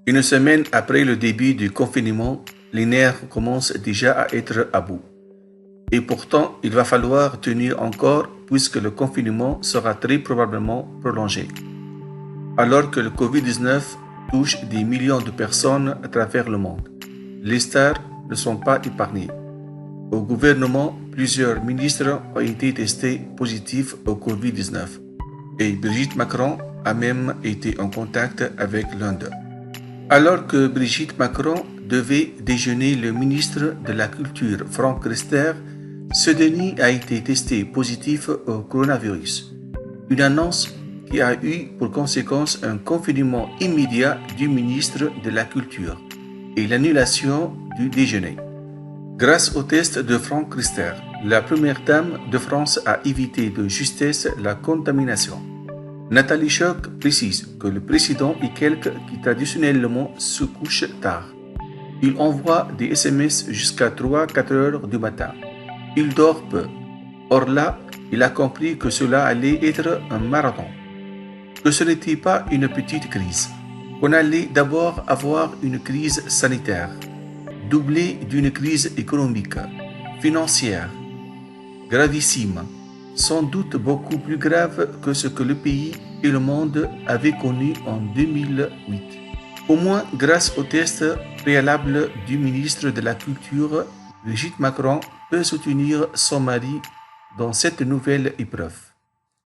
Une semaine après le début du confinement, les nerfs commencent déjà à être à bout. Et pourtant, il va falloir tenir encore puisque le confinement sera très probablement prolongé. Alors que le Covid-19 touche des millions de personnes à travers le monde, les stars ne sont pas épargnées. Au gouvernement, plusieurs ministres ont été testés positifs au Covid-19 et Brigitte Macron a même été en contact avec l'un d'eux. Alors que Brigitte Macron devait déjeuner le ministre de la Culture, Franck Riester, ce dernier a été testé positif au coronavirus. Une annonce qui a eu pour conséquence un confinement immédiat du ministre de la Culture et l'annulation du déjeuner. Grâce au test de Franck Riester, la première dame de France a évité de justesse la contamination. Nathalie Choc précise que le président est quelqu'un qui traditionnellement se couche tard. Il envoie des SMS jusqu'à 3-4 heures du matin. Il dort peu. Or là, il a compris que cela allait être un marathon. Que ce n'était pas une petite crise. Qu'on allait d'abord avoir une crise sanitaire, doublée d'une crise économique, financière, gravissime, sans doute beaucoup plus grave que ce que le pays et le monde avaient connu en 2008. Au moins grâce au test préalable du ministre de la Culture, Brigitte Macron peut soutenir son mari dans cette nouvelle épreuve.